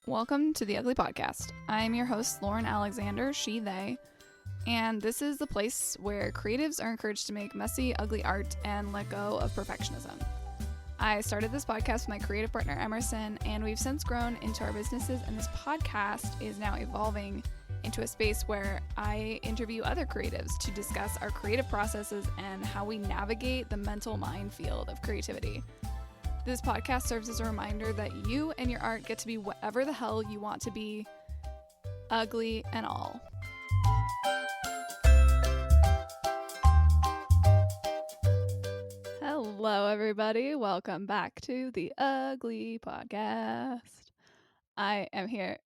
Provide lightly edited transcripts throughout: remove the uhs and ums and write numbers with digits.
Welcome to the Ugly Podcast. I'm your host, Lauren Alexander, she, they, and this is the place where creatives are encouraged to make messy, ugly art and let go of perfectionism. I started this podcast with my creative partner, Emerson, and we've since grown into our businesses, and this podcast is now evolving into a space where I interview other creatives to discuss our creative processes and how we navigate the mental minefield of creativity. This podcast serves as a reminder that you and your art get to be whatever the hell you want to be, ugly and all. Hello, everybody. Welcome back to the Ugly Podcast. I am here.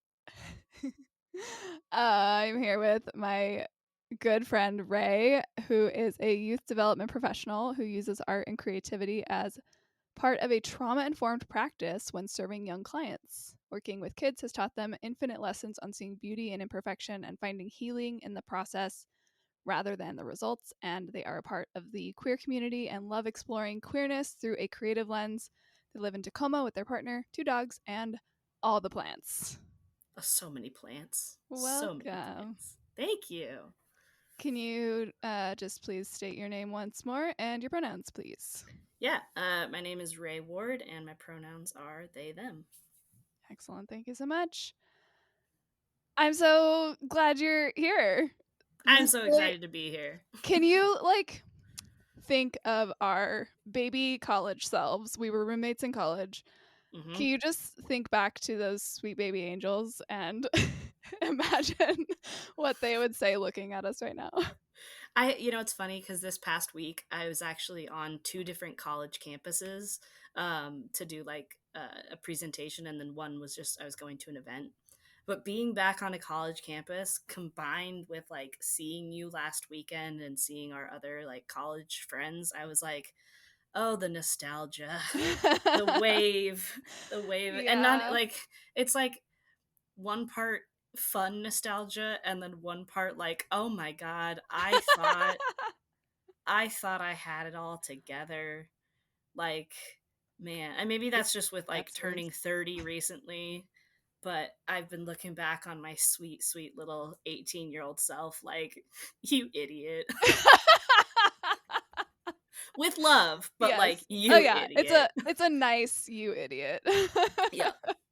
I'm here with my good friend Rey, who is a youth development professional who uses art and creativity as part of a trauma-informed practice when serving young clients. Working with kids has taught them infinite lessons on seeing beauty and imperfection and finding healing in the process rather than the results, and they are a part of the queer community and love exploring queerness through a creative lens. They live in Tacoma with their partner, 2 dogs, and all the plants. So many plants. Welcome. So many plants. Thank you. Can you just please state your name once more and your pronouns, please? Yeah, my name is Rey Ward, and my pronouns are they, them. Excellent. Thank you so much. I'm so glad you're here. I'm so excited to be here. Can you, think of our baby college selves? We were roommates in college. Mm-hmm. Can you just think back to those sweet baby angels and imagine what they would say looking at us right now? It's funny because this past week I was actually on 2 different college campuses to do a presentation, and then one was just I was going to an event. But being back on a college campus combined with seeing you last weekend and seeing our other college friends, I was like, oh, the nostalgia, the wave, Yeah. and not it's one part fun nostalgia and then one part oh my god, I thought I had it all together. Man, and maybe that's just with turning 30 recently, but I've been looking back on my sweet little 18-year-old self you idiot. With love, but yes. you idiot. It's a nice you idiot.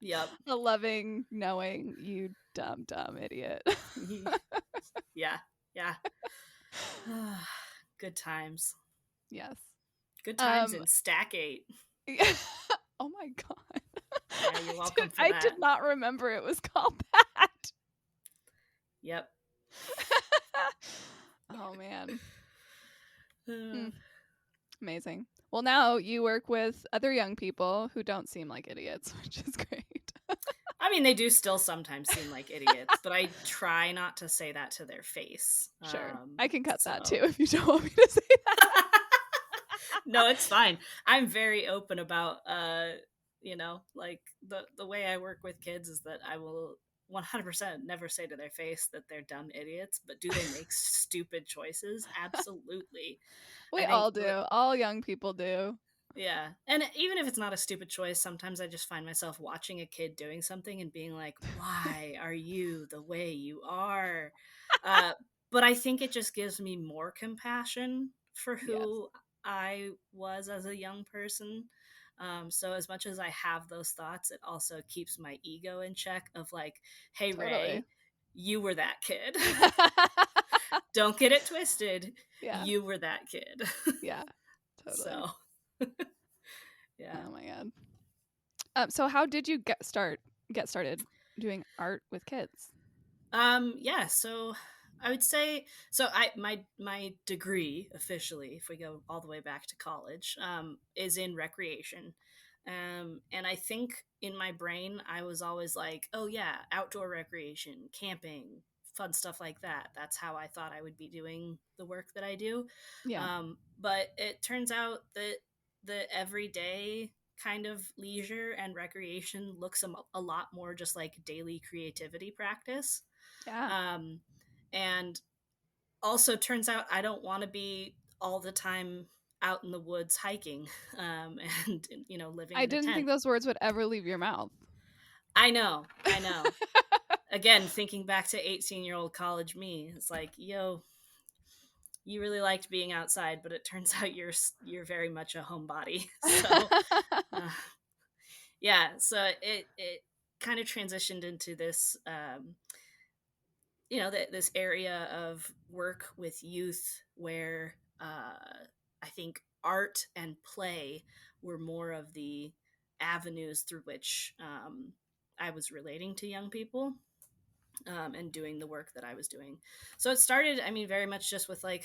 Yep. A loving, knowing you dumb idiot. Yeah. Good times. Yes. Good times in Stack 8. Yeah. Oh my god. Yeah, you're welcome for that. that. I did not remember it was called that. Yep. Oh man. Amazing. Well, now you work with other young people who don't seem like idiots, which is great. I mean, they do still sometimes seem like idiots, but I try not to say that to their face. Sure. I can cut that too so. if you don't want me to say that. No, it's fine. I'm very open about, the way I work with kids is that I will 100% never say to their face that they're dumb idiots, but do they make stupid choices? Absolutely. We all do. All young people do. Yeah. And even if it's not a stupid choice, sometimes I just find myself watching a kid doing something and being like, why are you the way you are? But I think it just gives me more compassion for who I was as a young person. So as much as I have those thoughts, it also keeps my ego in check of hey, totally. Rey, you were that kid. Don't get it twisted. Yeah. You were that kid. Yeah, totally. So, yeah. Oh my god. So how did you get started doing art with kids? Yeah. So I would say my degree officially, if we go all the way back to college, is in recreation. And I think in my brain I was always like, oh yeah, outdoor recreation, camping, fun stuff like that. That's how I thought I would be doing the work that I do. Yeah. But it turns out that the everyday kind of leisure and recreation looks a lot more just like daily creativity practice. Yeah. And also turns out I don't want to be all the time out in the woods hiking and living in a tent. I didn't think those words would ever leave your mouth. I know, I know. Again, thinking back to 18-year-old college me, it's like, yo, you really liked being outside, but it turns out you're very much a homebody. So, uh, yeah, so it kind of transitioned into this this area of work with youth where I think art and play were more of the avenues through which I was relating to young people, and doing the work that I was doing. So it started, I mean, very much just with like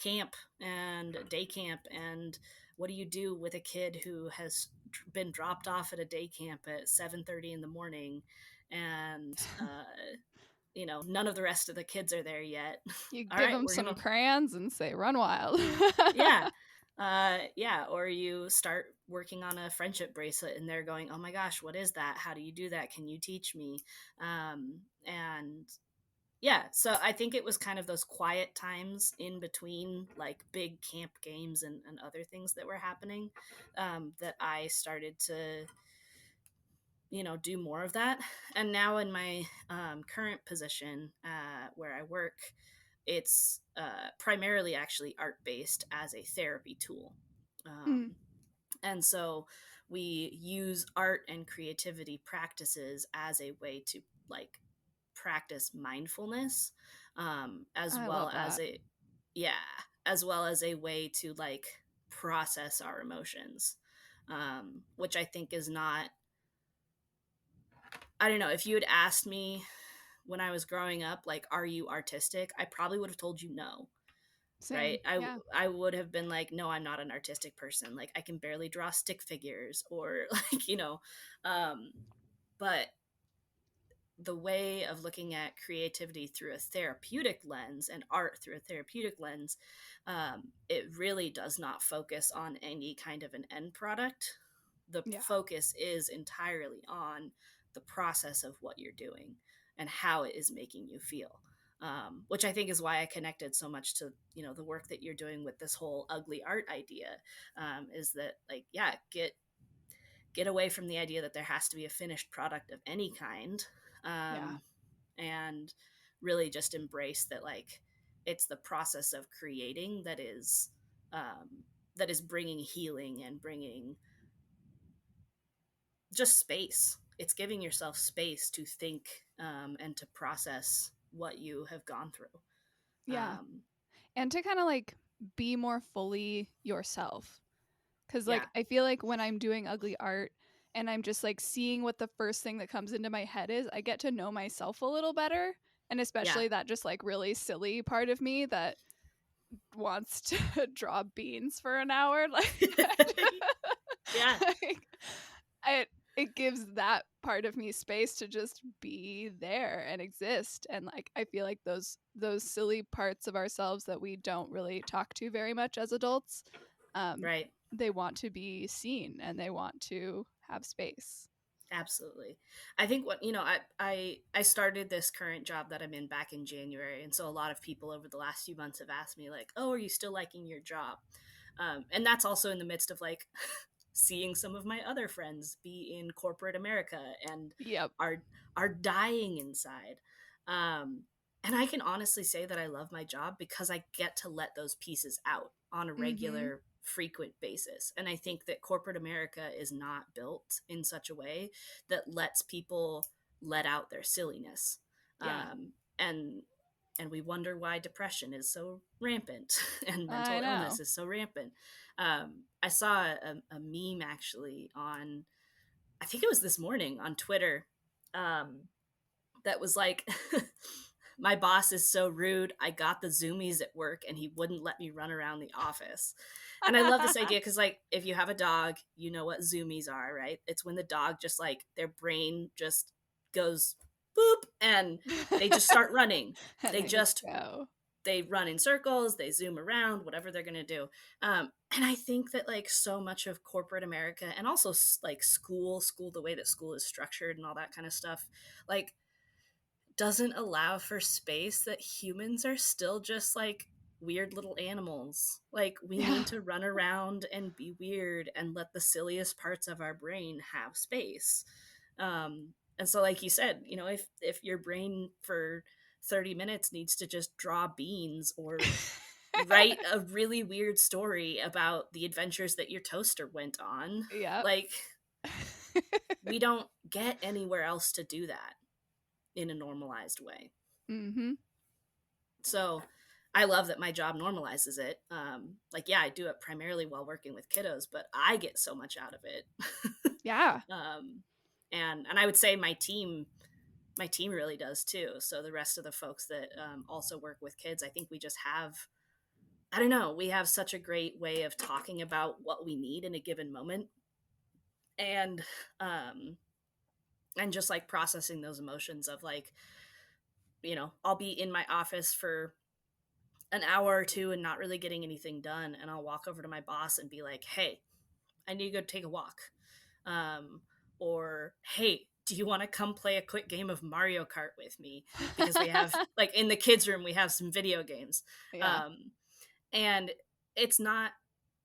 camp and day camp, and what do you do with a kid who has been dropped off at a day camp at 7:30 in the morning, and none of the rest of the kids are there yet. You All give right, them we're some gonna, crayons and say, run wild. yeah, yeah. Or you start working on a friendship bracelet and they're going, oh my gosh, what is that? How do you do that? Can you teach me? And yeah, so I think it was kind of those quiet times in between like big camp games and other things that were happening, that I started to do more of that. And now in my current position, where I work, it's primarily actually art based as a therapy tool. Mm, And so we use art and creativity practices as a way to like practice mindfulness, as I well love as that. a yeah, as well as a way to like process our emotions, which I think is not, I don't know, if you had asked me when I was growing up, like, are you artistic? I probably would have told you no, right? Same. Yeah. I would have been like, no, I'm not an artistic person. Like, I can barely draw stick figures or like, but the way of looking at creativity through a therapeutic lens and art through a therapeutic lens, it really does not focus on any kind of an end product. The Yeah. focus is entirely on the process of what you're doing and how it is making you feel. Which I think is why I connected so much to the work that you're doing with this whole ugly art idea. Is that like, yeah, get away from the idea that there has to be a finished product of any kind, Yeah. um, and really just embrace that, like, it's the process of creating that is bringing healing and bringing just space. It's giving yourself space to think, and to process what you have gone through. Yeah. um, And to kind of like be more fully yourself. Cause yeah, like I feel like when I'm doing ugly art and I'm just like seeing what the first thing that comes into my head is, I get to know myself a little better. And yeah. especially that just like really silly part of me that wants to draw beans for an hour. Yeah, Like it it gives that part of me space to just be there and exist. And like I feel like those silly parts of ourselves that we don't really talk to very much as adults, um, right. they want to be seen and they want to have space. Absolutely. I think what I started this current job that I'm in back in January, and so a lot of people over the last few months have asked me like, "Oh, are you still liking your job?" And that's also in the midst of like seeing some of my other friends be in corporate America and Yep. are dying inside. Um, and I can honestly say that I love my job because I get to let those pieces out on a Mm-hmm. regular, frequent basis. And I think that corporate America is not built in such a way that lets people let out their silliness. Yeah. And we wonder why depression is so rampant and I mental illness know. is so rampant. I saw a meme actually on, I think it was this morning on Twitter, um, that was like, my boss is so rude. I got the zoomies at work and he wouldn't let me run around the office. And I love this idea because, like, if you have a dog, you know what zoomies are, right? It's when the dog just like their brain just goes boop and they just start running. And They they just just go. they run in circles, they zoom around, whatever they're going to do. And I think that like so much of corporate America and also like school, the way that school is structured and all that kind of stuff, like doesn't allow for space that humans are still just like weird little animals. Like we Yeah. need to run around and be weird and let the silliest parts of our brain have space. And so, like you said, if your brain for 30 minutes needs to just draw beans or write a really weird story about the adventures that your toaster went on, Yep. like, we don't get anywhere else to do that in a normalized way. Mm-hmm. So I love that my job normalizes it. Like, yeah, I do it primarily while working with kiddos, but I get so much out of it. Yeah. And I would say my team really does too. So the rest of the folks that also work with kids, I think we just have, I don't know, we have such a great way of talking about what we need in a given moment, and um, and just like processing those emotions of like, I'll be in my office for an hour or two and not really getting anything done, and I'll walk over to my boss and be like, "Hey, I need to go take a walk," um, or "Hey, do you want to come play a quick game of Mario Kart with me?" Because we have, like, in the kids' room, we have some video games, Yeah. um, and it's not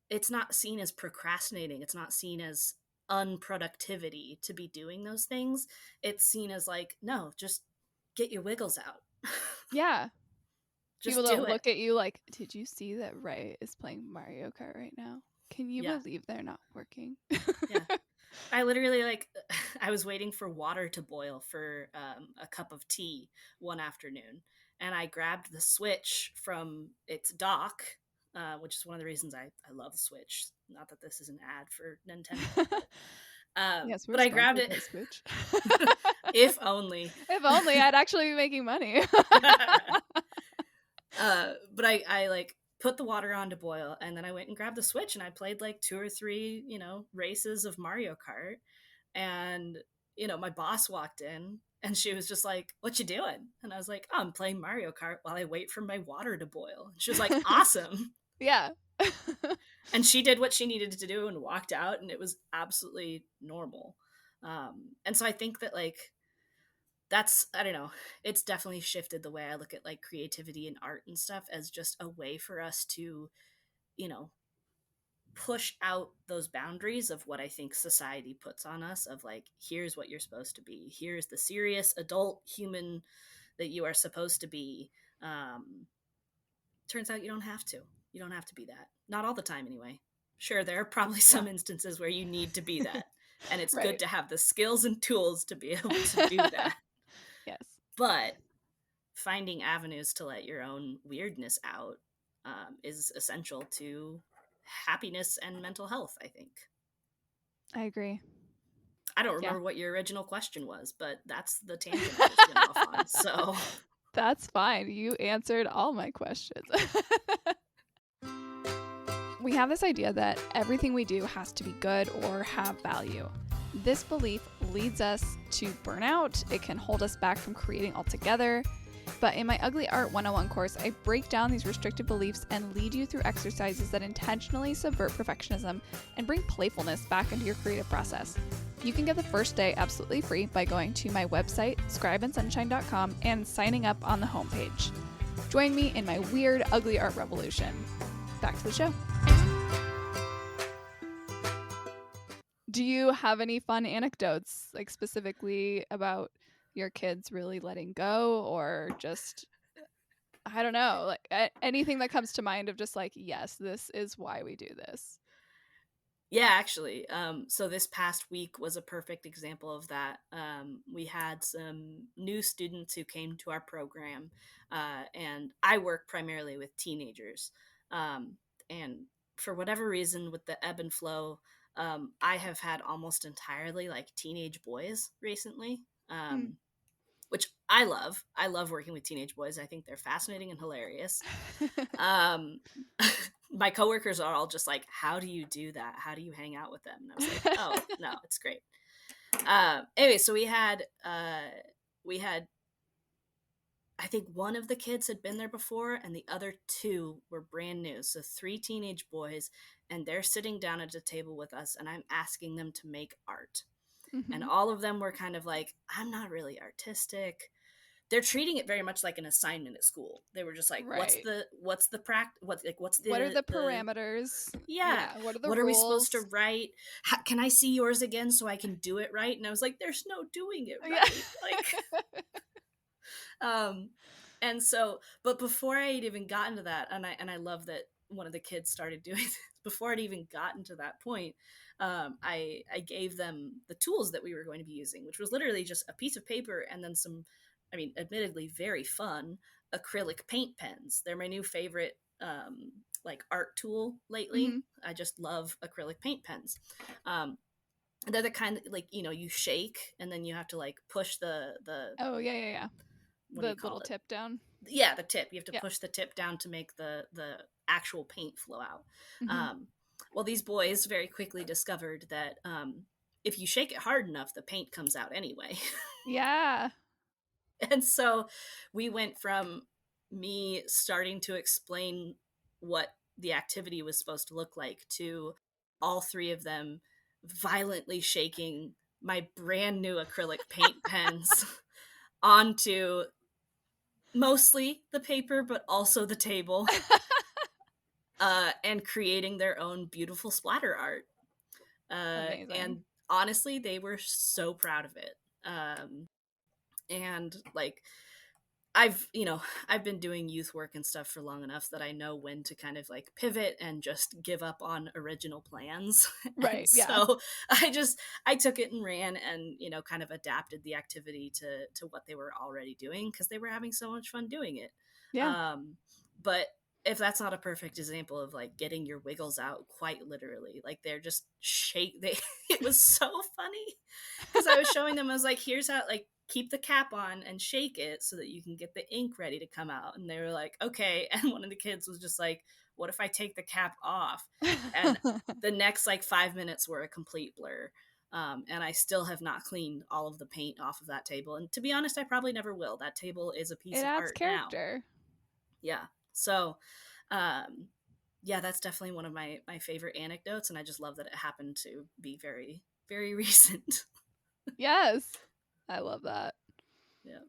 it's not seen as procrastinating. It's not seen as unproductivity to be doing those things. It's seen as like, no, just get your wiggles out. Yeah. People Just do don't it. look at you like, did you see that Ray is playing Mario Kart right now? Can you Yeah. believe they're not working? Yeah. I literally, like, I was waiting for water to boil for a cup of tea one afternoon, and I grabbed the Switch from its dock, which is one of the reasons I love the Switch. Not that this is an ad for Nintendo, Yes, we're but I grabbed sponsored it. by Switch. If only. If only I'd actually be making money. But I like put the water on to boil, and then I went and grabbed the Switch, and I played like two or three, races of Mario Kart. And my boss walked in, and she was just like, "What you doing?" And I was like, "Oh, I'm playing Mario Kart while I wait for my water to boil." And she was like, "Awesome." Yeah. And she did what she needed to do and walked out, and it was absolutely normal. And so I think that, like, that's, I don't know, it's definitely shifted the way I look at like creativity and art and stuff, as just a way for us to, you know push out those boundaries of what I think society puts on us, of like, here's what you're supposed to be, here's the serious adult human that you are supposed to be. Turns out you don't have to be that, not all the time anyway. Sure, there are probably Yeah. some instances where you need to be that, and it's good Right. to have the skills and tools to be able to do that. Yes. But finding avenues to let your own weirdness out, is essential to happiness and mental health, I think. I agree. I don't Yeah. remember what your original question was, but that's the tangent I just went off on. So, That's fine. You answered all my questions. We have this idea that everything we do has to be good or have value. This belief leads us to burnout. It can hold us back from creating altogether. But in my Ugly Art 101 course, I break down these restricted beliefs and lead you through exercises that intentionally subvert perfectionism and bring playfulness back into your creative process. You can get the first day absolutely free by going to my website, scribeandsunshine.com, and signing up on the homepage. Join me in my weird, ugly art revolution. Back to the show. Do you have any fun anecdotes, like specifically about your kids really letting go, or just, I don't know, like anything that comes to mind of just like, yes, this is why we do this? yeah, actually, so this past week was a perfect example of that. We had some new students who came to our program, and I work primarily with teenagers. Um, and for whatever reason, with the ebb and flow, I have had almost entirely like teenage boys recently. Mm. Which I love. I love working with teenage boys. I think they're fascinating and hilarious. Um, my coworkers are all just like, "How do you do that? How do you hang out with them?" And I was like, "Oh no, it's great." Anyway, so we had I think one of the kids had been there before, and the other two were brand new. So three teenage boys, and they're sitting down at a table with us, and I'm asking them to make art. And Mm-hmm. all of them were kind of like, "I'm not really artistic. they're treating it very much like an assignment at school. They were just like, Right. what's the what's What are the the parameters? yeah, Yeah. What are the what are we supposed to rules? write? Can I see yours again so I can do it right? And I was like, there's no doing it Yeah. right. Like, um, and so, but before I had even gotten to that, and I love that one of the kids started doing this, before I'd even gotten to that point, I gave them the tools that we were going to be using, which was literally just a piece of paper and then some, I mean, admittedly very fun acrylic paint pens. They're my new favorite like art tool lately. Hmm. I just love acrylic paint pens. Um, they're the kind that, like, you know, you shake and then you have to like push the Oh, yeah, yeah, yeah. what do you The call little it? tip down. Yeah, the tip. You have to Yeah. push the tip down to make the actual paint flow out. Hmm. Um, well, these boys very quickly discovered that if you shake it hard enough, the paint comes out anyway. Yeah. And so we went from me starting to explain what the activity was supposed to look like to all three of them violently shaking my brand new acrylic paint pens onto mostly the paper, but also the table, and creating their own beautiful splatter art. Amazing. And honestly, they were so proud of it. And like, I've been doing youth work and stuff for long enough that I know when to kind of like pivot and just give up on original plans. And Right. Yeah. so I took it and ran and, kind of adapted the activity to what they were already doing because they were having so much fun doing it. Yeah. But if that's not a perfect example of like getting your wiggles out, quite literally, like they're just shake they it was so funny because I was showing them, I was like, here's how, like, keep the cap on and shake it so that you can get the ink ready to come out. And they were like, okay. And one of the kids was just like, what if I take the cap off? And the next like 5 minutes were a complete blur. And I still have not cleaned all of the paint off of that table. And to be honest, I probably never will. That table is a piece It of adds art now. character. Yeah. So, um, yeah, that's definitely one of my favorite anecdotes. And I just love that it happened to be very, very recent. Yes. I love that. Yeah.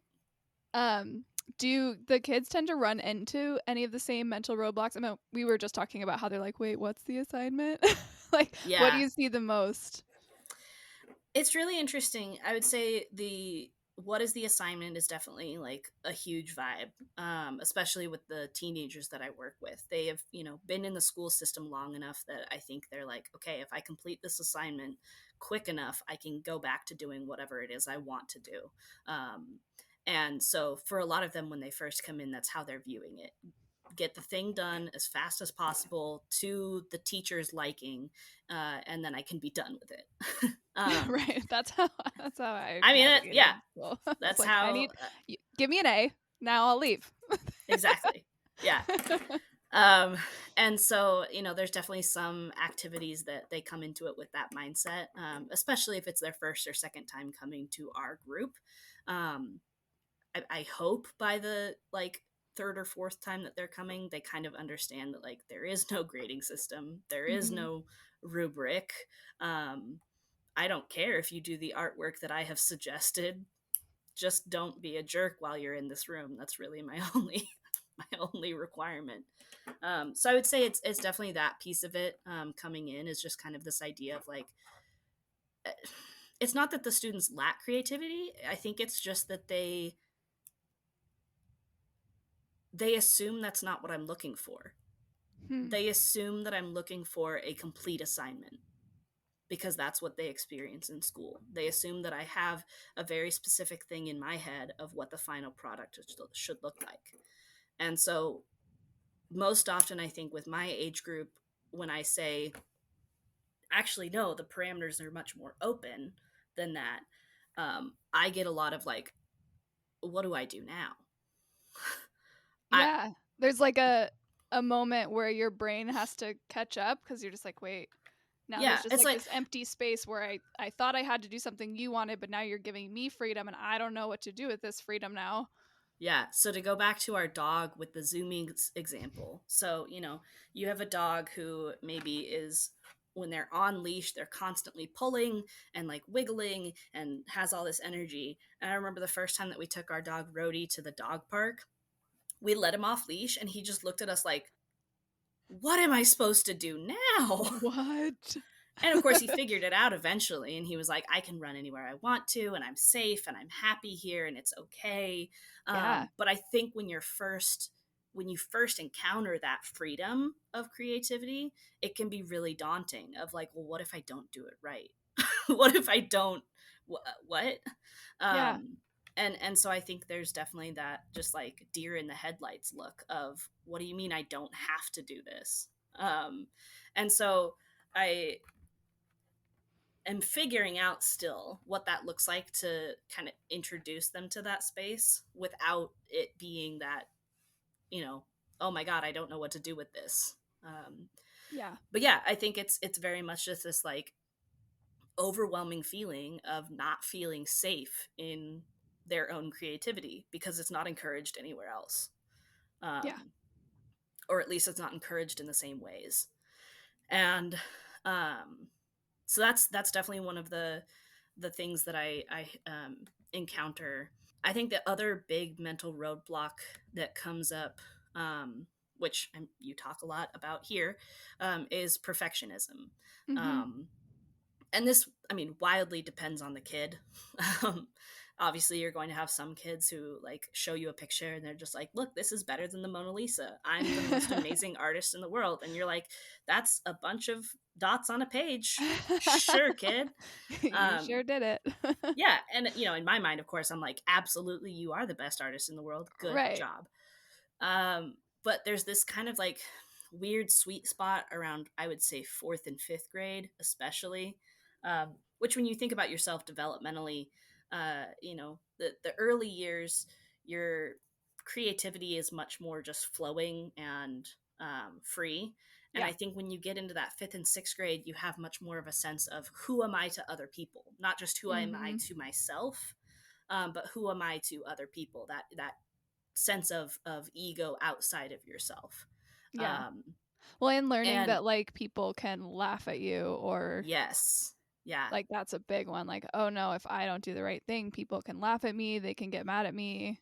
Um, do the kids tend to run into any of the same mental roadblocks? I mean, we were just talking about how they're like, wait, what's the assignment? Like, what do Yeah. you see the most? It's really interesting. I would say the what is the assignment is definitely like a huge vibe, especially with the teenagers that I work with. They have, been in the school system long enough that I think they're like, okay, if I complete this assignment quick enough, I can go back to doing whatever it is I want to do. And so for a lot of them, when they first come in, that's how they're viewing it. Get the thing done as fast as possible to the teacher's liking, and then I can be done with it. Right. That's how I I mean, yeah, navigated school. It's that's like I how need give me an A. Now I'll leave. exactly. Yeah. Um, and so, there's definitely some activities that they come into it with that mindset, especially if it's their first or second time coming to our group. Um, I hope by the like third or fourth time that they're coming, they kind of understand that like there is no grading system, there is Hmm. no rubric. Um, I don't care if you do the artwork that I have suggested. Just don't be a jerk while you're in this room. That's really my only my only requirement. So I would say it's definitely that piece of it, coming in is just kind of this idea of like, eh, it's not that the students lack creativity. I think it's just that they assume that's not what I'm looking for. Hmm. They assume that I'm looking for a complete assignment because that's what they experience in school. They assume that I have a very specific thing in my head of what the final product should look like. And so, most often, I think with my age group, when I say, actually, no, the parameters are much more open than that, I get a lot of like, what do I do now? I, Yeah. There's like a moment where your brain has to catch up because you're just like, wait, now yeah, there's just it's like like, this empty space where I thought I had to do something you wanted, but now you're giving me freedom and I don't know what to do with this freedom now. yeah. So to go back to our dog with the zoomies example. So, you have a dog who maybe is when they're on leash, they're constantly pulling and like wiggling and has all this energy. And I remember the first time that we took our dog Rhodey to the dog park, we let him off leash and he just looked at us like, what am I supposed to do now? What? And of course, he figured it out eventually, and he was like, I can run anywhere I want to, and I'm safe, and I'm happy here, and it's okay. Yeah. But I think when you first encounter that freedom of creativity, it can be really daunting. Of like, well, what if I don't do it right? What if I don't? What? Yeah. Um, and so I think there's definitely that just like deer in the headlights look of what do you mean I don't have to do this? And so I am figuring out still what that looks like to kind of introduce them to that space without it being that, you know, oh my god, I don't know what to do with this. Yeah. But yeah, I think it's very much just this like overwhelming feeling of not feeling safe in their own creativity because it's not encouraged anywhere else, Yeah. um, or at least it's not encouraged in the same ways. And um, so that's definitely one of the things that I encounter. I think the other big mental roadblock that comes up, which you talk a lot about here, is perfectionism. Mm-hmm. Um, and this, I mean, wildly depends on the kid. um, Obviously, you're going to have some kids who like show you a picture and they're just like, look, this is better than the Mona Lisa. I'm the most amazing artist in the world. And you're like, that's a bunch of dots on a page. Sure, kid. You um, sure did it. yeah, and you know, in my mind, of course, I'm like, absolutely, you are the best artist in the world. Good Right. job. But there's this kind of like weird sweet spot around, I would say, fourth and fifth grade, especially. Which, when you think about yourself developmentally, you know, the early years, your creativity is much more just flowing and free. And Yeah. I think when you get into that fifth and sixth grade, you have much more of a sense of who am I to other people, not just who am I Mm-hmm. to myself, but who am I to other people. That sense of ego outside of yourself. Yeah. Um, Well, and learning and that like people can laugh at you or yes, yeah, like that's a big one. Like, oh no, if I don't do the right thing, people can laugh at me, they can get mad at me.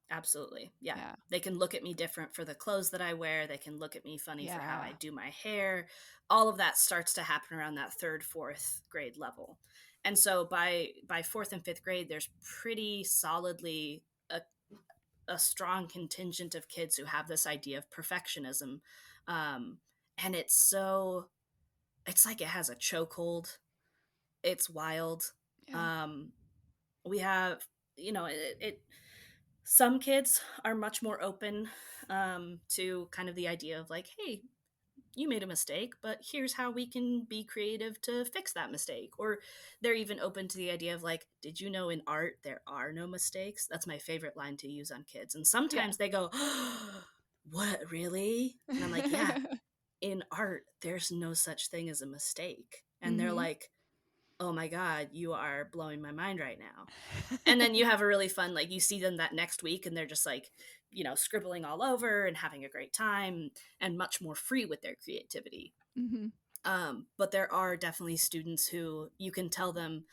absolutely. Yeah. Yeah. They can look at me different for the clothes that I wear. They can look at me funny for how Yeah. I do my hair. All of that starts to happen around that third, fourth grade level. And so by fourth and fifth grade, there's pretty solidly a strong contingent of kids who have this idea of perfectionism. Um, and it's like it has a chokehold. It's wild. Yeah. Um, we have, you know, some kids are much more open to kind of the idea of like, hey, you made a mistake, but here's how we can be creative to fix that mistake. Or they're even open to the idea of like, did you know in art there are no mistakes? That's my favorite line to use on kids. And Yeah. sometimes they go, what, really? And I'm like, yeah, in art, there's no such thing as a mistake. And they're Mm-hmm. like, oh my God, you are blowing my mind right now. And then you have a really fun, like, you see them that next week and they're just like, you know, scribbling all over and having a great time and much more free with their creativity. Mm-hmm. But there are definitely students who you can tell them,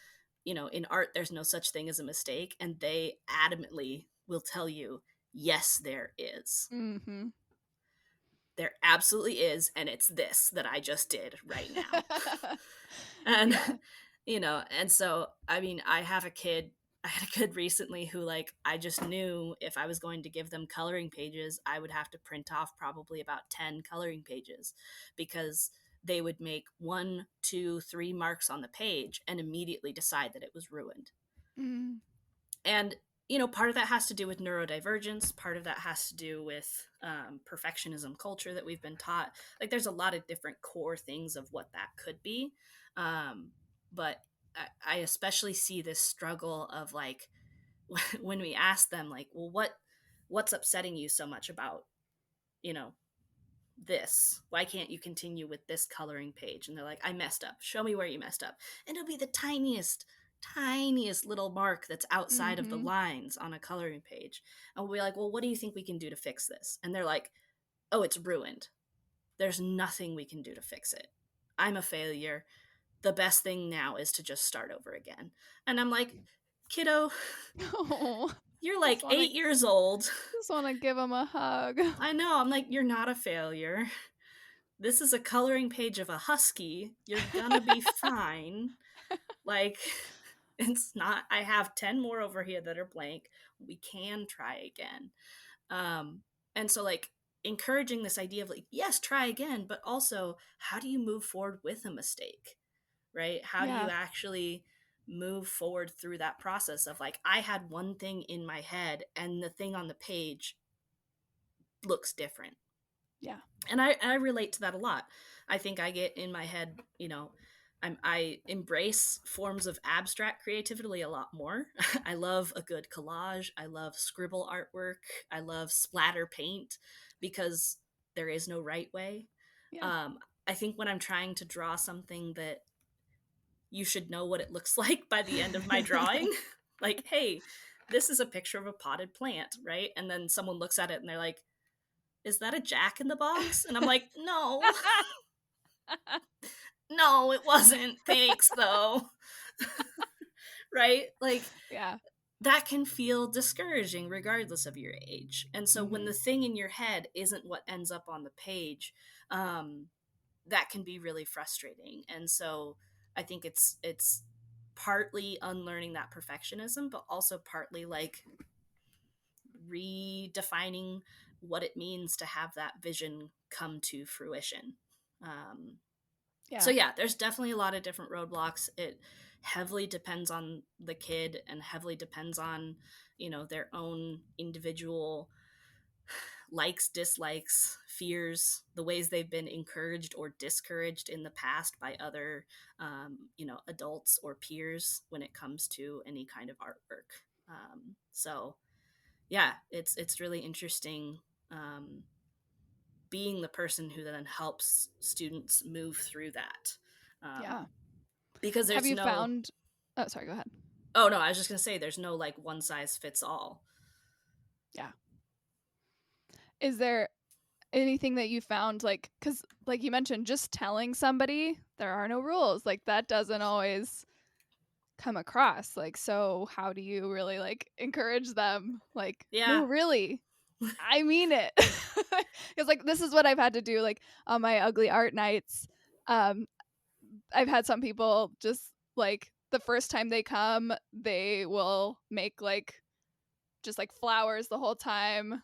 you know, in art there's no such thing as a mistake, and they adamantly will tell you, yes there is. Mm-hmm. There absolutely is, and it's this that I just did right now. And Yeah. you know, and so I mean, I had a kid recently who, like, I just knew if I was going to give them coloring pages, I would have to print off probably about 10 coloring pages, because they would make one, two, three marks on the page and immediately decide that it was ruined. Mm. And you know, part of that has to do with neurodivergence, part of that has to do with perfectionism culture that we've been taught. Like, there's a lot of different core things of what that could be. um, but I especially see this struggle of like, when we ask them like, well, what's upsetting you so much about, you know, this, why can't you continue with this coloring page? And they're like, I messed up, show me where you messed up. And it'll be the tiniest little mark that's outside of the Mm-hmm. lines on a coloring page. And we'll be like, well, what do you think we can do to fix this? And they're like, oh, it's ruined, there's nothing we can do to fix it. I'm a failure. The best thing now is to just start over again. And I'm like, kiddo, Oh, you're just like want to 8 years old. just want to give him a hug. I know. I'm like, you're not a failure. This is a coloring page of a husky. You're gonna be fine. Like, it's not, I have 10 more over here that are blank. We can try again. Um, and so, like, encouraging this idea of, like, yes, try again, but also, how do you move forward with a mistake? Right? How do you Yeah, actually move forward through that process of, like, I had one thing in my head and the thing on the page looks different. yeah, And I relate to that a lot. I think I get in my head, I embrace forms of abstract creativity a lot more. I love a good collage. I love scribble artwork. I love splatter paint because there is no right way. yeah, Um, I think when I'm trying to draw something that you should know what it looks like by the end of my drawing, like, hey, this is a picture of a potted plant, right? And then someone looks at it and they're like, is that a jack in the box? And I'm like, no, no, it wasn't. Thanks, though. Right? Like, yeah. that can feel discouraging regardless of your age. And so when Hmm. the thing in your head isn't what ends up on the page, um, that can be really frustrating. And so I think it's partly unlearning that perfectionism, but also partly like redefining what it means to have that vision come to fruition. Um, so Yeah, yeah, there's definitely a lot of different roadblocks. It heavily depends on the kid and heavily depends on, their own individual likes, dislikes, fears, the ways they've been encouraged or discouraged in the past by other, adults or peers when it comes to any kind of artwork. So yeah, it's really interesting, being the person who then helps students move through that, yeah. because Have there's you no, found? Oh, sorry. Go ahead. oh no, I was just gonna say there's no like one size fits all. Yeah. Is there anything that you found, like, because like you mentioned, just telling somebody there are no rules, like that doesn't always come across, like, so how do you really like encourage them, like, no, Yeah. really, I mean it. Because like this is what I've had to do, like on my ugly art nights. um I've had some people just like the first time they come, they will make like just like flowers the whole time,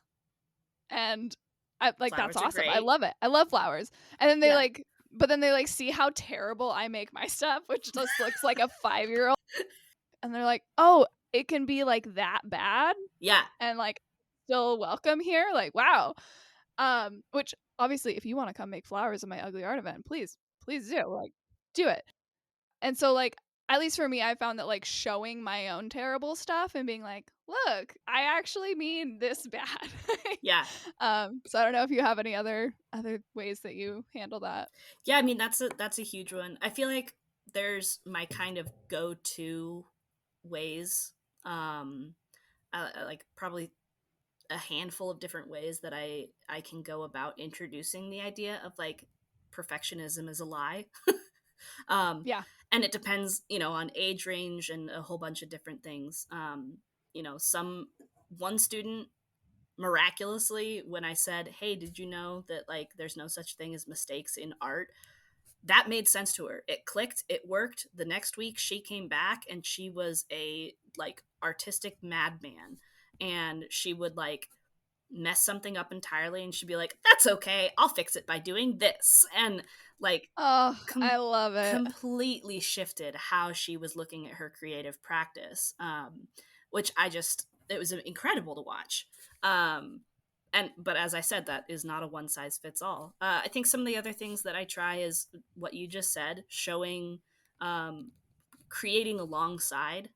and I like that's Flowers are awesome. I great. love it. I love flowers. And then they Yeah. like but then they like see how terrible I make my stuff, which just looks like a 5-year-old, and they're like, "Oh, it can be like that bad Yeah. and like still welcome here?" Like, wow. Which obviously if you want to come make flowers at my ugly art event, please do. Like, do it. And so like at least for me, I found that like showing my own terrible stuff and being like, look, I actually mean this bad. Yeah. So I don't know if you have any other ways that you handle that. Yeah, I mean that's a huge one. I feel like there's my kind of go-to ways. Um like probably a handful of different ways that I can go about introducing the idea of like perfectionism is a lie. um Yeah. and it depends, on age range and a whole bunch of different things. Some one student miraculously, when I said, hey, did you know that like there's no such thing as mistakes in art, that made sense to her. It clicked, it worked. The next week she came back and she was a like artistic madman, and she would like mess something up entirely and she'd be like, that's okay, I'll fix it by doing this, and like Oh, com- I love it. completely shifted how she was looking at her creative practice, which it was incredible to watch. um, but as I said, that is not a one size fits all. I think some of the other things that I try is what you just said, showing, um, creating alongside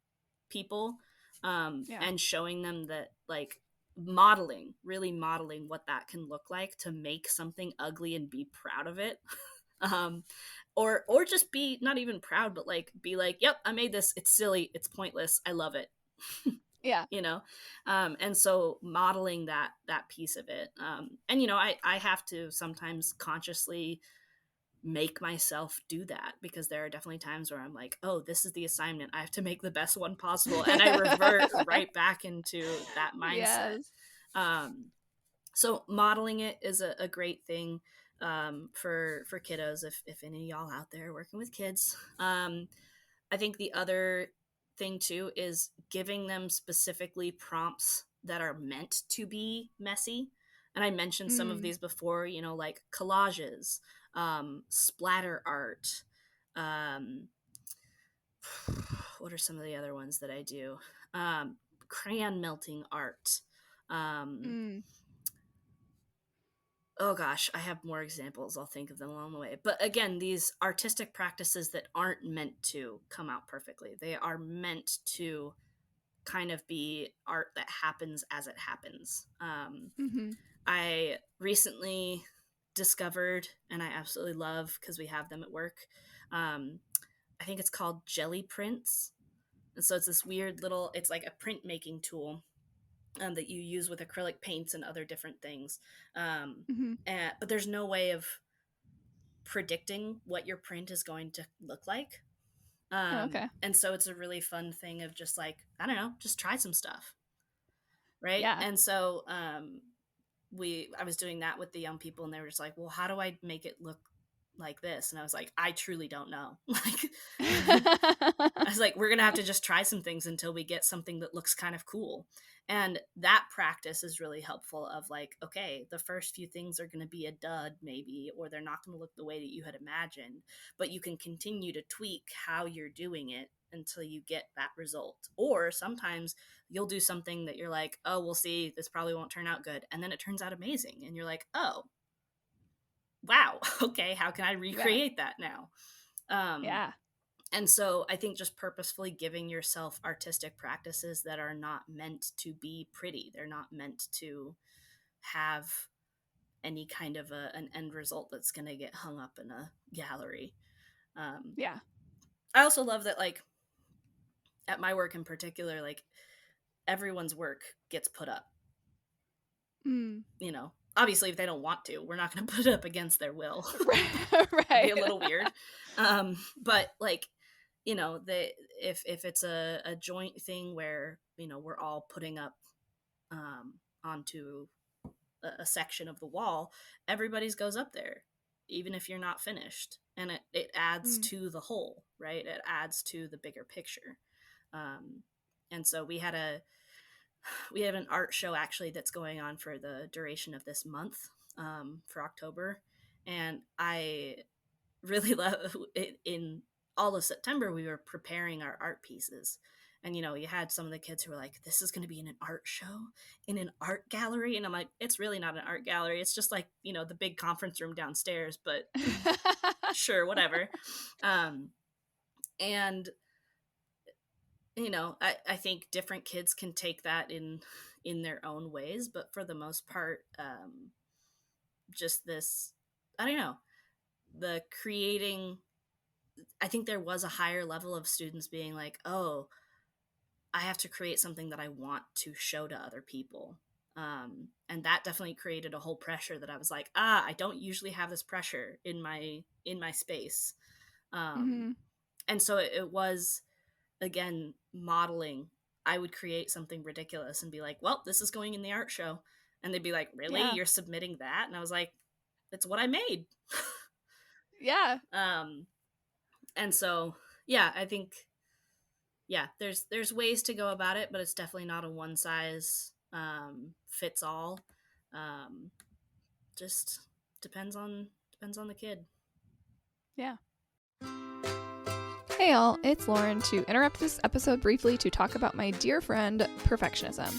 people, Yeah. and showing them that like modeling, really modeling what that can look like to make something ugly and be proud of it. um, or just be not even proud, but like be like, yep, I made this, it's silly, it's pointless, I love it. Yeah. you know and so modeling that piece of it, and I have to sometimes consciously make myself do that, because there are definitely times where I'm like, oh, this is the assignment, I have to make the best one possible, and I revert right back into that mindset. Yes. So modeling it is a great thing for kiddos, if any of y'all out there working with kids. I think the other thing too is giving them specifically prompts that are meant to be messy. And I mentioned some of these before, you know, like collages, splatter art. What are some of the other ones that I do? Crayon melting art. Oh gosh, I have more examples. I'll think of them along the way. But again, these artistic practices that aren't meant to come out perfectly, they are meant to kind of be art that happens as it happens. I recently discovered, and I absolutely love because we have them at work, I think it's called jelly prints. And so it's this weird little, it's like a printmaking tool that you use with acrylic paints and other different things. But there's no way of predicting what your print is going to look like. Okay. And so it's a really fun thing of just like, I don't know, just try some stuff. Right. Yeah. And so I was doing that with the young people, and they were just like, well, how do I make it look like this? And I was like, I truly don't know. Like, I was like, we're going to have to just try some things until we get something that looks kind of cool. And that practice is really helpful of like, okay, the first few things are going to be a dud maybe, or they're not going to look the way that you had imagined, but you can continue to tweak how you're doing it until you get that result. Or sometimes you'll do something that you're like, oh, we'll see, this probably won't turn out good. And then it turns out amazing. And you're like, oh, wow, okay, how can I recreate that now? Yeah. And so I think just purposefully giving yourself artistic practices that are not meant to be pretty. They're not meant to have any kind of an end result that's going to get hung up in a gallery. Yeah. I also love that, like, at my work in particular, like, everyone's work gets put up. You know, obviously, if they don't want to, we're not going to put it up against their will. Right. Be a little weird. But like, you know, if it's a joint thing where, you know, we're all putting up onto a section of the wall, everybody's goes up there, even if you're not finished. And it adds to the whole, right? It adds to the bigger picture. And so we have an art show actually that's going on for the duration of this month, for October. And I really love it. In all of September, we were preparing our art pieces. And, you know, you had some of the kids who were like, this is going to be in an art show, in an art gallery. And I'm like, it's really not an art gallery. It's just like, you know, the big conference room downstairs, but sure, whatever. And, you know, I think different kids can take that in their own ways. But for the most part, just this, I don't know, the creating, I think there was a higher level of students being like, oh, I have to create something that I want to show to other people. And that definitely created a whole pressure that I was like, I don't usually have this pressure in my space. And so it was, again, modeling. I would create something ridiculous and be like, well, this is going in the art show. And they'd be like, really? Yeah. You're submitting that? And I was like, it's what I made. Yeah. And so, yeah, I think, yeah, there's ways to go about it, but it's definitely not a one size fits all. Just depends on the kid. Yeah. Hey all, it's Lauren to interrupt this episode briefly to talk about my dear friend, perfectionism.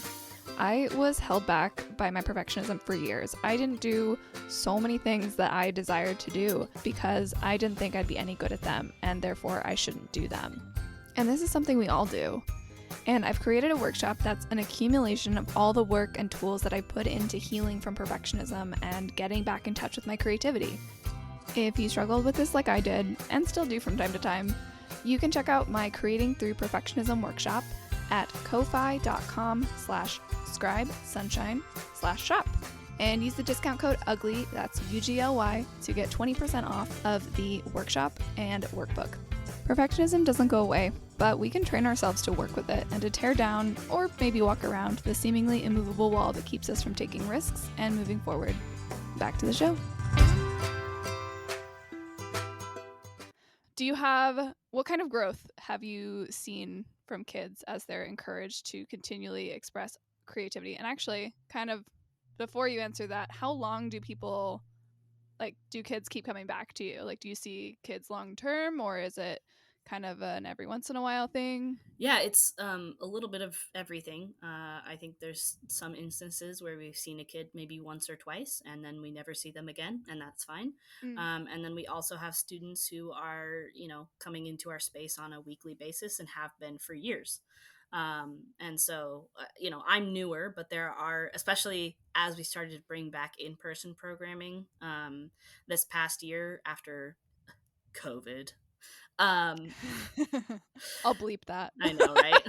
I was held back by my perfectionism for years. I didn't do so many things that I desired to do because I didn't think I'd be any good at them, and therefore I shouldn't do them. And this is something we all do. And I've created a workshop that's an accumulation of all the work and tools that I put into healing from perfectionism and getting back in touch with my creativity. If you struggled with this like I did, and still do from time to time, you can check out my Creating Through Perfectionism workshop at ko-fi.com/scribesunshine/shop. and use the discount code UGLY, that's UGLY, to get 20% off of the workshop and workbook. Perfectionism doesn't go away, but we can train ourselves to work with it and to tear down, or maybe walk around, the seemingly immovable wall that keeps us from taking risks and moving forward. Back to the show. What kind of growth have you seen from kids as they're encouraged to continually express creativity? And actually, kind of before you answer that, how long do kids keep coming back to you? Like, do you see kids long term, or is it kind of an every once in a while thing? Yeah, it's a little bit of everything. I think there's some instances where we've seen a kid maybe once or twice, and then we never see them again, and that's fine. Mm. And then we also have students who are, coming into our space on a weekly basis and have been for years. And so, I'm newer, but there are, especially as we started to bring back in person programming this past year after COVID. Um, I'll bleep that. I know, right?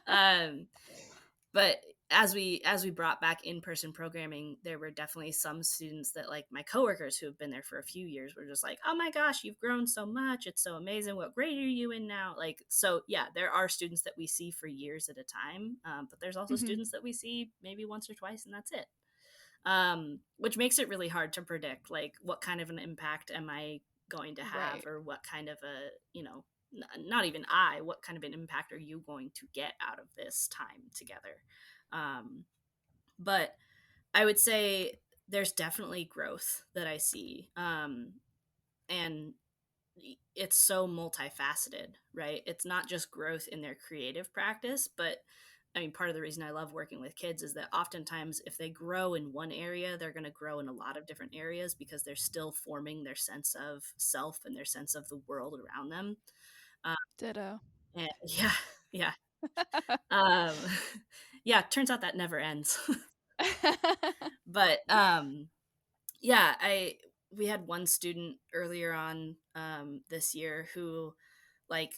um, but as we brought back in-person programming, there were definitely some students that, like my coworkers who have been there for a few years, were just like, oh my gosh, you've grown so much, it's so amazing, what grade are you in now? Like, so yeah, there are students that we see for years at a time, but there's also Mm-hmm. students that we see maybe once or twice and that's it. Which makes it really hard to predict, like, what kind of an impact am I going to have, Right. or what kind of a, not even I, what kind of an impact are you going to get out of this time together? Um, but I would say there's definitely growth that I see. And it's so multifaceted, right? It's not just growth in their creative practice, but I mean, part of the reason I love working with kids is that oftentimes if they grow in one area, they're going to grow in a lot of different areas because they're still forming their sense of self and their sense of the world around them. Um, Ditto. and yeah, yeah. Um, yeah, turns out that never ends. But yeah, we had one student earlier on this year who, like,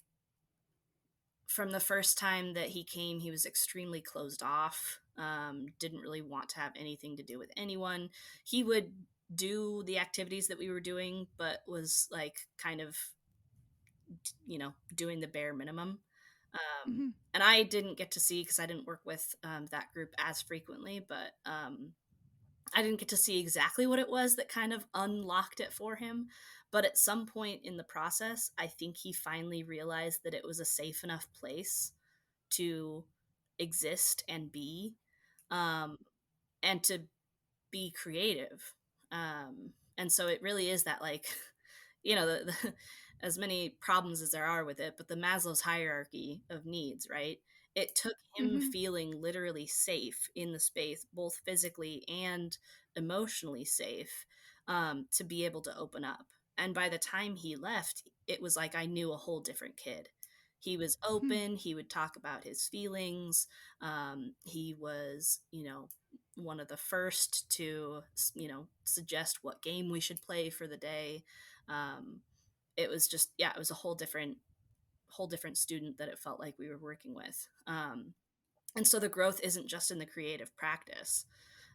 from the first time that he came, he was extremely closed off, didn't really want to have anything to do with anyone. He would do the activities that we were doing, but was like kind of, doing the bare minimum. Mm-hmm. And I didn't get to see, because I didn't work with that group as frequently, but I didn't get to see exactly what it was that kind of unlocked it for him. But at some point in the process, I think he finally realized that it was a safe enough place to exist and be, um, and to be creative. And so it really is that, like, as many problems as there are with it, but the Maslow's hierarchy of needs, right? It took him Mm-hmm. feeling literally safe in the space, both physically and emotionally safe, to be able to open up. And by the time he left, it was like I knew a whole different kid. He was Hmm. open. He would talk about his feelings. He was, one of the first to, suggest what game we should play for the day. Um, it was just, yeah, it was a whole different student that it felt like we were working with. And so the growth isn't just in the creative practice,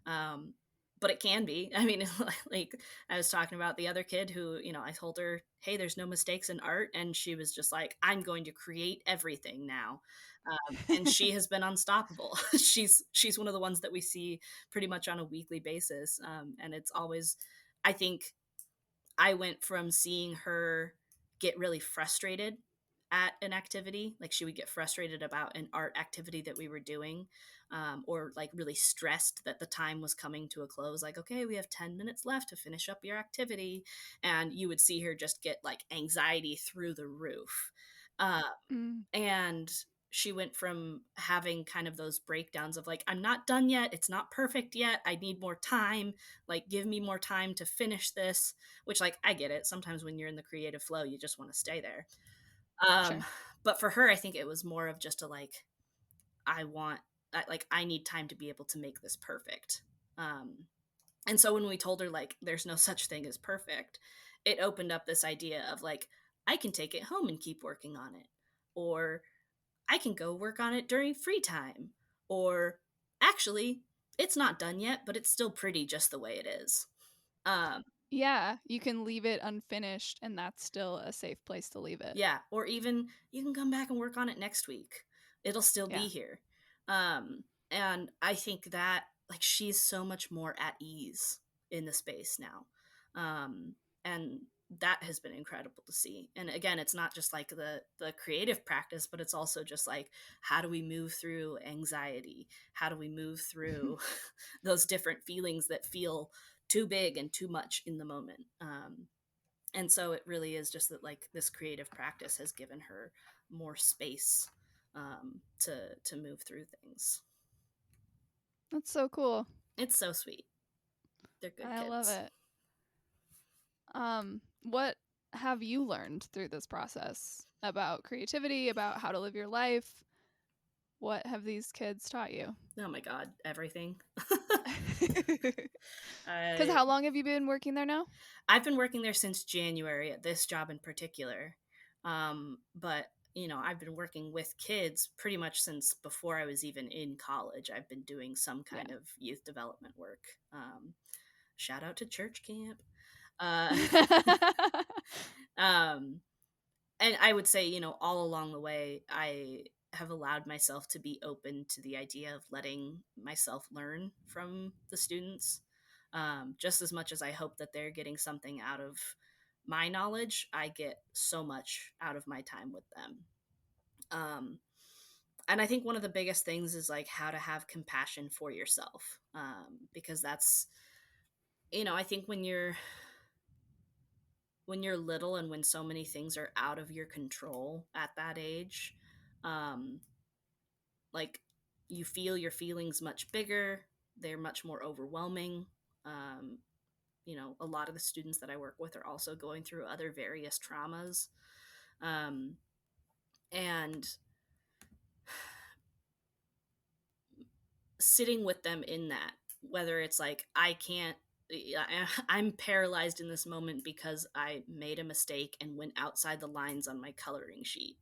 um, but it can be. I mean, like I was talking about the other kid who, I told her, hey, there's no mistakes in art, and she was just like, I'm going to create everything now. And she has been unstoppable. She's one of the ones that we see pretty much on a weekly basis, and it's always, I think, I went from seeing her get really frustrated at an activity, like she would get frustrated about an art activity that we were doing, or like really stressed that the time was coming to a close, like, okay, we have 10 minutes left to finish up your activity. And you would see her just get like anxiety through the roof. Uh, Mm. and she went from having kind of those breakdowns of like, I'm not done yet, it's not perfect yet, I need more time, like give me more time to finish this. Which, like, I get it, sometimes when you're in the creative flow you just want to stay there. um Sure. but for her, I think it was more of just a like, I want, like, I need time to be able to make this perfect. And so when we told her like there's no such thing as perfect, it opened up this idea of like, I can take it home and keep working on it, or I can go work on it during free time. Or actually, It's not done yet, but it's still pretty just the way it is. Um, Yeah, you can leave it unfinished and that's still a safe place to leave it. yeah, or even you can come back and work on it next week. It'll still Yeah. be here. Um, and I think that like she's so much more at ease in the space now. Um, and that has been incredible to see. And again, it's not just like the creative practice, but it's also just like how do we move through anxiety? How do we move through those different feelings that feel too big and too much in the moment? And so it really is just that like this creative practice has given her more space to move through things. That's so cool. It's so sweet. They're good I love kids. it. What have you learned through this process about creativity, about how to live your life? What have these kids taught you? Oh my god, everything. Because I how long have you been working there now? I've been working there since January at this job in particular. But you know, I've been working with kids pretty much since before I was even in college. I've been doing some kind of youth development work. Shout out to church camp. Uh, Yeah. um, and I would say, you know, all along the way, I have allowed myself to be open to the idea of letting myself learn from the students. Just as much as I hope that they're getting something out of my knowledge, I get so much out of my time with them. Um, and I think one of the biggest things is like how to have compassion for yourself. Because that's, you know, I think when you're little and when so many things are out of your control at that age, um, like you feel your feelings much bigger, they're much more overwhelming. um, you know, a lot of the students that I work with are also going through other various traumas, um, and sitting with them in that, whether it's like I can't, I'm paralyzed in this moment because I made a mistake and went outside the lines on my coloring sheet,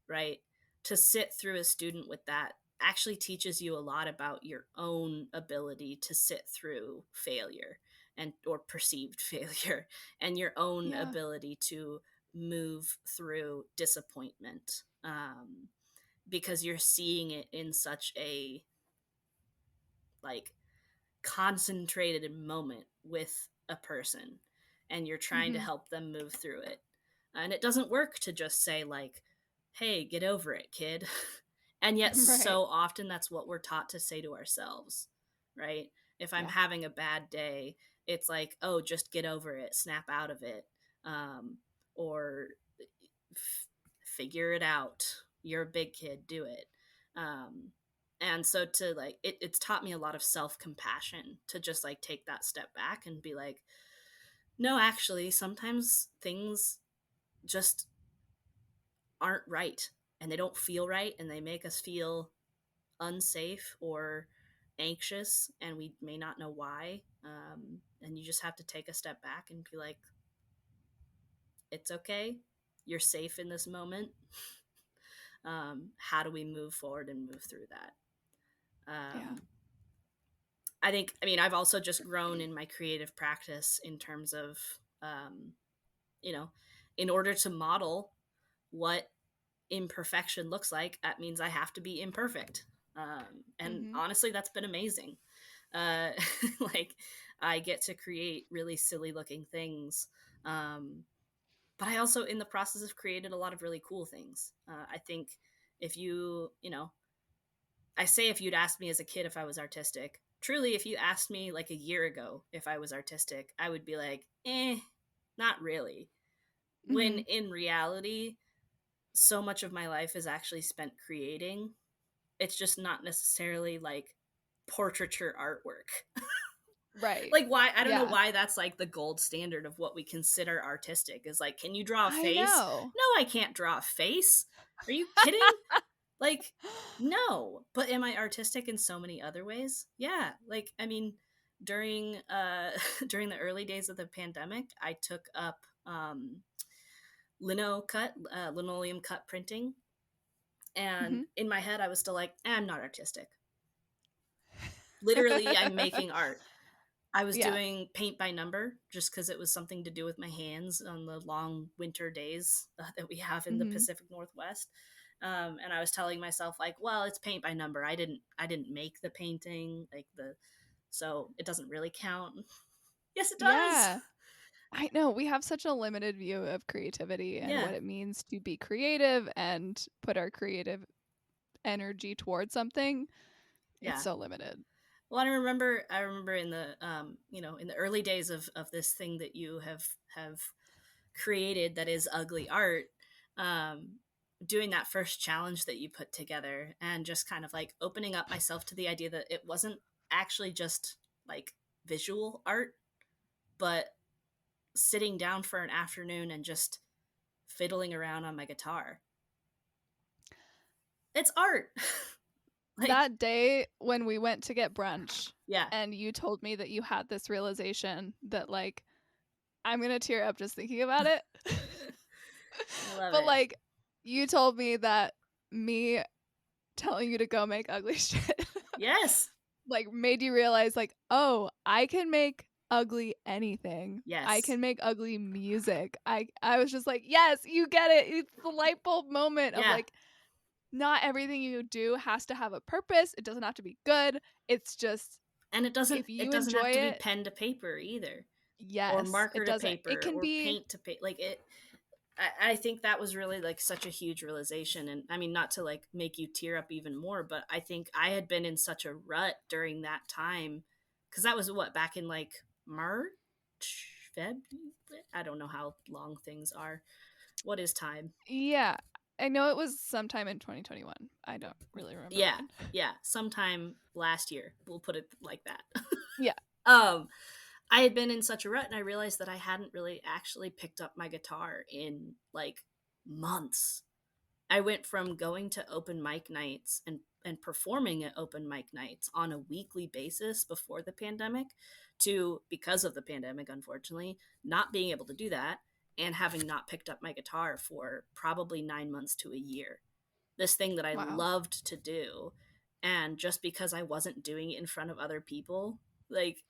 right? To sit through a student with that actually teaches you a lot about your own ability to sit through failure and or perceived failure, and your own Yeah. ability to move through disappointment, because you're seeing it in such a like concentrated moment with a person, and you're trying to Hmm. help them move through it. And it doesn't work to just say like, hey, get over it, kid. And yet Right. so often that's what we're taught to say to ourselves, right? If I'm Yeah. having a bad day, it's like, oh, just get over it, snap out of it, or figure it out, you're a big kid, do it. um, and so to like it's taught me a lot of self-compassion to just like take that step back and be like, no, actually sometimes things just aren't right, and they don't feel right, and they make us feel unsafe or anxious, and we may not know why. And you just have to take a step back and be like, it's okay, you're safe in this moment. How do we move forward and move through that? Yeah. um, I think, I mean, I've also just grown in my creative practice in terms of, um, you know, in order to model what imperfection looks like, that means I have to be imperfect. And Hmm. honestly, that's been amazing. Uh, like, I get to create really silly looking things. Um, but I also, in the process, have created a lot of really cool things. I think if you know, I say if you'd asked me as a kid if I was artistic, truly, if you asked me like a year ago if I was artistic, I would be like, not really. When Hmm. in reality, so much of my life is actually spent creating. It's just not necessarily like portraiture artwork. Right. Like, why? I don't know Yeah. why that's like the gold standard of what we consider artistic is like, can you draw a I face? know. No, I can't draw a face. Are you kidding? Like, no. But am I artistic in so many other ways? Yeah. Like, I mean, during during the early days of the pandemic, I took up linoleum cut printing, and Hmm. in my head I was still like, I'm not artistic. Literally, I'm making art. I was Yeah. doing paint by number just because it was something to do with my hands on the long winter days that we have in the Mhm. Pacific Northwest. And I was telling myself like, well, it's paint by number. I didn't make the painting, like the so it doesn't really count. Yes, it does. Yeah. I know we have such a limited view of creativity and Yeah, what it means to be creative and put our creative energy towards something. It's yeah. so limited. Well, I remember in the in the early days of this thing that you have created that is ugly art, um, doing that first challenge that you put together and just kind of like opening up myself to the idea that it wasn't actually just like visual art, but sitting down for an afternoon and just fiddling around on my guitar. It's art. Like, That day when we went to get brunch yeah. and you told me that you had this realization that like I'm going to tear up just thinking about it. I love But it. like you told me that me telling you to go make ugly shit Yes. like made you realize like, oh, I can make ugly anything. I Yes. can make ugly music. I was just like, yes, you get it. It's the light bulb moment of Yeah. like not everything you do has to have a purpose. It doesn't have to be good. It's just And it doesn't if it you doesn't enjoy have to be it, pen to paper either, or yes, marker it to doesn't. It paper, can or be paint to paint. Like it, I think that was really like such a huge realization. And I mean, not to like make you tear up even more, but I think I had been in such a rut during that time, because that was what, back in like March, Feb. I don't know how long things are. What is time? yeah. I know it was sometime in 2021. I don't really remember Yeah, when. yeah, sometime last year. We'll put it like that. Yeah. um, I had been in such a rut, and I realized that I hadn't really actually picked up my guitar in like months. I went from going to open mic nights and performing at open mic nights on a weekly basis before the pandemic to, because of the pandemic, unfortunately, not being able to do that and having not picked up my guitar for probably 9 months to a year. This thing that I Wow. loved to do. And just because I wasn't doing it in front of other people, like,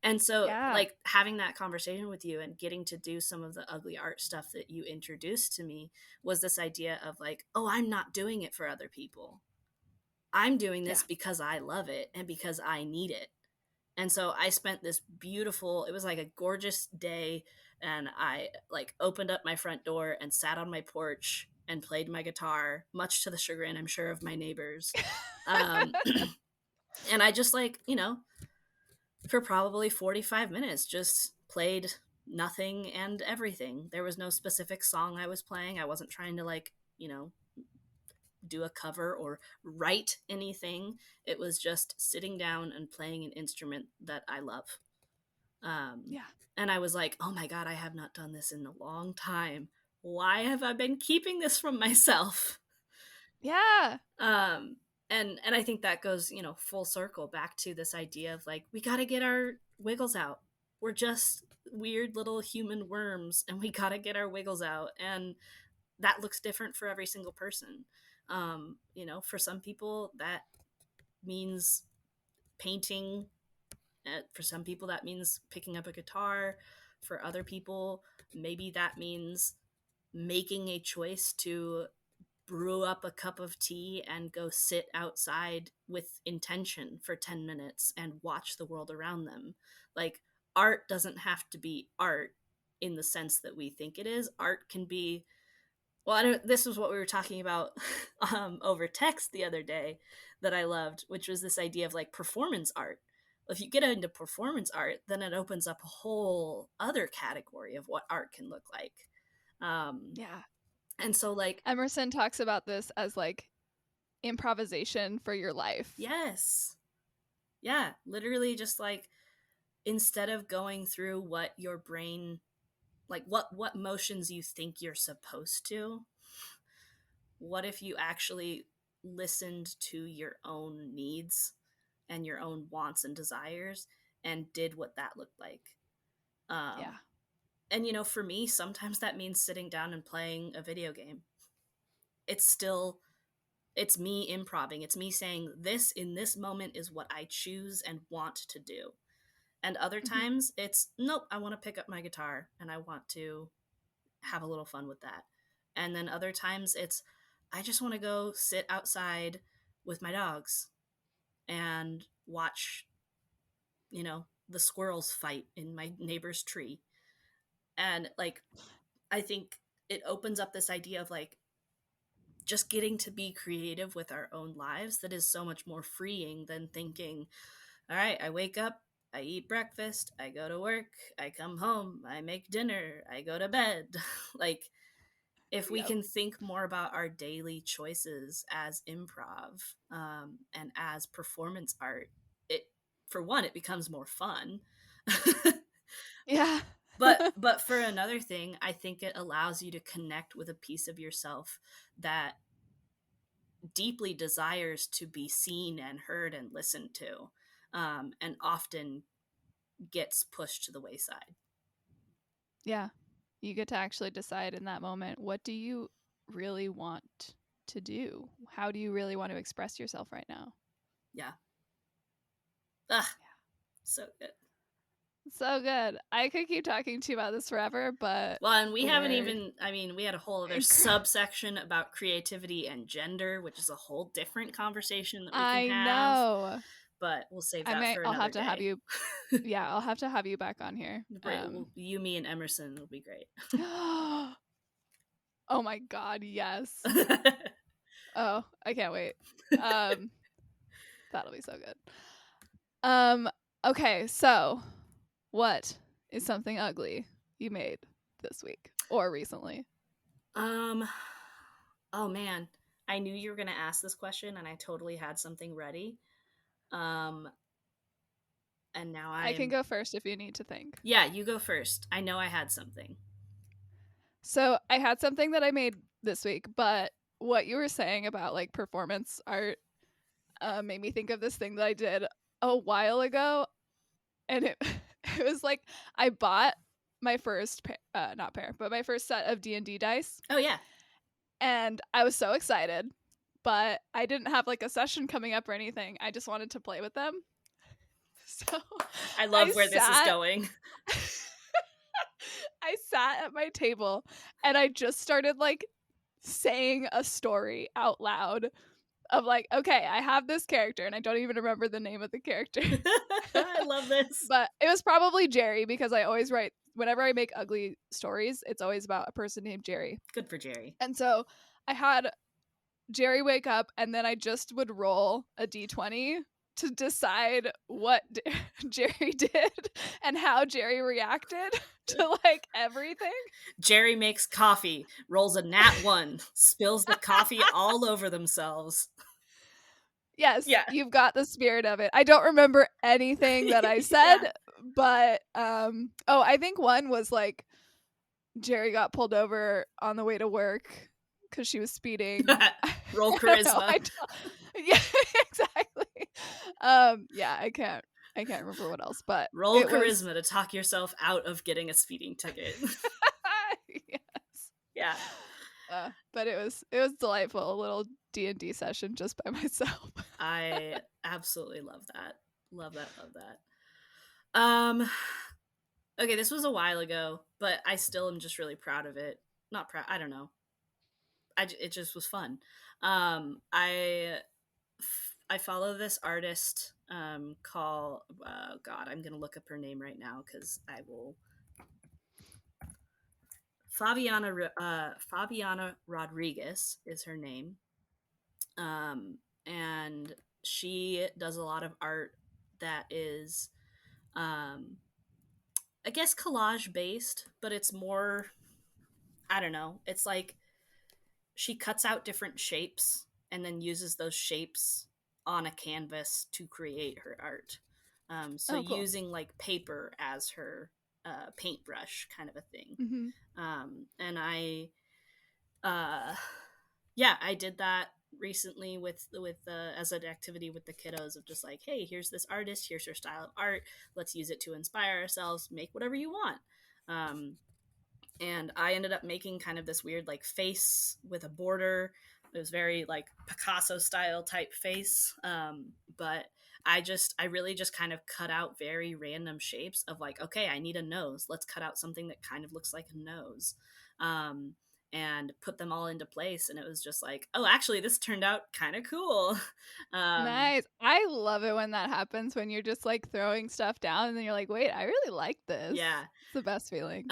and so, Yeah. like, having that conversation with you and getting to do some of the ugly art stuff that you introduced to me was this idea of, like, oh, I'm not doing it for other people. I'm doing Yeah. this because I love it and because I need it. And so I spent this beautiful, it was like a gorgeous day. And I like opened up my front door and sat on my porch and played my guitar, much to the chagrin, I'm sure, of my neighbors. Um, and I just like, for probably 45 minutes just played nothing and everything. There was no specific song I was playing. I wasn't trying to like, do a cover or write anything. It was just sitting down and playing an instrument that I love. Um, Yeah. and I was like, oh my God, I have not done this in a long time. Why have I been keeping this from myself? Yeah. um and I think that goes, full circle back to this idea of like, we got to get our wiggles out. We're just weird little human worms, and we got to get our wiggles out. And that looks different for every single person. For some people that means painting. For some people that means picking up a guitar. For other people, maybe that means making a choice to brew up a cup of tea and go sit outside with intention for 10 minutes and watch the world around them. Like, art doesn't have to be art in the sense that we think it is. Art can be, well, I don't, this was what we were talking about over text the other day that I loved, which was this idea of like performance art. If you get into performance art, then it opens up a whole other category of what art can look like. Um, Yeah. and so, like, Emerson talks about this as like improvisation for your life. yes. Yeah, literally just like, instead of going through what your brain, like what motions you think you're supposed to, what if you actually listened to your own needs and your own wants and desires and did what that looked like? Yeah. Um and for me, sometimes that means sitting down and playing a video game. It's still it's me improving. It's me saying this in this moment is what I choose and want to do. And other Mhm. times it's nope, I want to pick up my guitar and I want to have a little fun with that. And then other times it's I just want to go sit outside with my dogs and watch, the squirrels fight in my neighbor's tree. And like I think it opens up this idea of like just getting to be creative with our own lives that is so much more freeing than thinking, all right, I wake up, I eat breakfast, I go to work, I come home, I make dinner, I go to bed. Like, if we Yep. can think more about our daily choices as improv, and as performance art, it, for one, it becomes more fun. Yeah. But for another thing, I think it allows you to connect with a piece of yourself that deeply desires to be seen and heard and listened to, and often gets pushed to the wayside. Yeah. You get to actually decide in that moment, what do you really want to do? How do you really want to express yourself right now? Yeah. Ah, so good. So good. I could keep talking to you about this forever, but Well, and we haven't we're even, I mean, we had a whole other subsection about creativity and gender, which is a whole different conversation that we can I have, know. but we'll save that for I'll another have to have day. you yeah, I'll have to have you back on here. You, me, and Emerson will be great. Oh my god, yes. Oh, I can't wait. Um that'll be so good. Okay, so what is something ugly you made this week or recently? um, oh man, I knew you were going to ask this question and I totally had something ready. Um, and now I can I'm, go first if you need to think. yeah, you go first. I know I had something. So, I had something that I made this week, but what you were saying about like performance art made me think of this thing that I did a while ago, and it it was like I bought my first not pair, but my first set of D&D dice, Oh, yeah. and I was so excited, but I didn't have like a session coming up or anything. I just wanted to play with them. So, I I love where this is sat going. I sat at my table and I just started like saying a story out loud of like, okay, I have this character and I don't even remember the name of the character. I love this. But it was probably Jerry because I always write whenever I make ugly stories, it's always about a person named Jerry. Good for Jerry. And so I had Jerry wake up and then I just would roll a d20 to decide what Jerry did and how Jerry reacted to like everything. Jerry makes coffee, rolls a nat 1, spills the coffee all over themselves. Yes, Yeah. you've got the spirit of it. I don't remember anything that I said, Yeah. but oh, I think one was like Jerry got pulled over on the way to work because she was speeding. Roll I don't know, charisma. yeah, exactly. Yeah, I can't remember what else, but Roll it was charisma to talk yourself out of getting a speeding ticket. yes. Yeah. But it was delightful, a little D&D session just by myself. I absolutely love that. Love that, love that. Okay, this was a while ago, but I still am just really proud of it. Not proud, I don't know. It just was fun. I follow this artist called God. I'm gonna look up her name right now because I will. Fabiana Rodriguez is her name, and she does a lot of art that is, I guess, collage based, but it's more. I don't know. It's like she cuts out different shapes and then uses those shapes on a canvas to create her art. So Oh, cool. using like paper as her paintbrush kind of a thing. Mm-hmm. And uh, yeah, I did that recently with as an activity with the kiddos of just like, hey, here's this artist, here's her style of art, let's use it to inspire ourselves, make whatever you want. And I ended up making kind of this weird like face with a border, It was very like Picasso style type face. But I really just kind of cut out very random shapes of like, okay, I need a nose. Let's cut out something that kind of looks like a nose. Um, and put them all into place. And it was just like, oh, actually, this turned out kind of cool. um, Nice. I love it when that happens, when you're just like throwing stuff down and then you're like, wait, I really like this. yeah. It's the best feeling.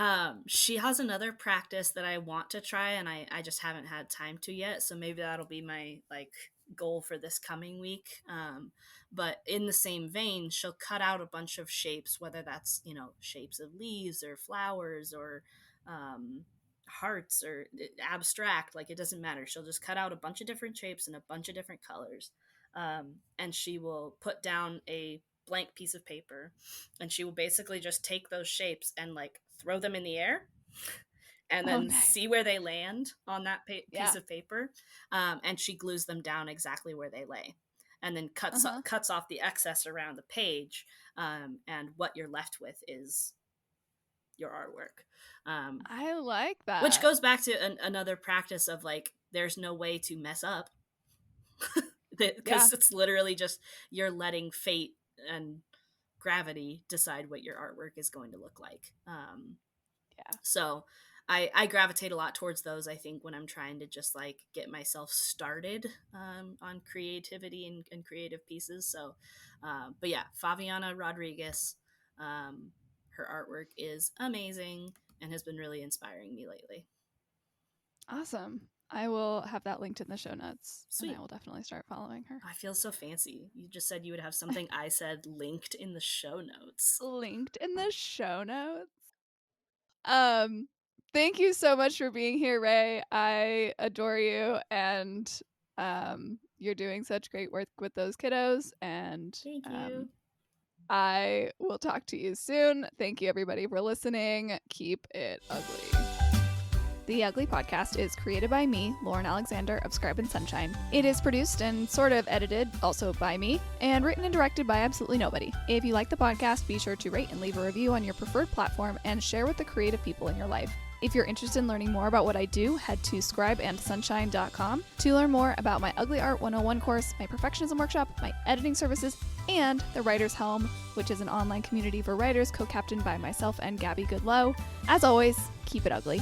She has another practice that I want to try, and I just haven't had time to yet. So maybe that'll be my like goal for this coming week. But in the same vein, she'll cut out a bunch of shapes, whether that's, you know, shapes of leaves or flowers or um, hearts or abstract. Like, it doesn't matter. She'll just cut out a bunch of different shapes and a bunch of different colors. And she will put down a blank piece of paper, and she will basically just take those shapes and like throw them in the air and Oh, then nice. see where they land on that Yeah. piece of paper. And she glues them down exactly where they lay, and then cuts off the excess around the page. And what you're left with is your artwork. I like that. Which goes back to another practice of like, there's no way to mess up because it's literally just you're letting fate and gravity decide what your artwork is going to look like. So I gravitate a lot towards those, I think, when I'm trying to just like get myself started on creativity and creative pieces. So but yeah, Fabiana Rodriguez, her artwork is amazing and has been really inspiring me lately. Awesome. I will have that linked in the show notes. Sweet. And I will definitely start following her. I feel so fancy. You just said you would have something I said linked in the show notes. Linked in the show notes. Thank you so much for being here, Ray. I adore you, and you're doing such great work with those kiddos. And thank you. I will talk to you soon. Thank you, everybody, for listening. Keep it ugly. The Ugly Podcast is created by me, Lauren Alexander of Scribe and Sunshine. It is produced and sort of edited also by me, and written and directed by absolutely nobody. If you like the podcast, be sure to rate and leave a review on your preferred platform and share with the creative people in your life. If you're interested in learning more about what I do, head to scribeandsunshine.com to learn more about my Ugly Art 101 course, my perfectionism workshop, my editing services, and the Writer's Helm, which is an online community for writers co-captained by myself and Gabby Goodlow. As always, keep it ugly.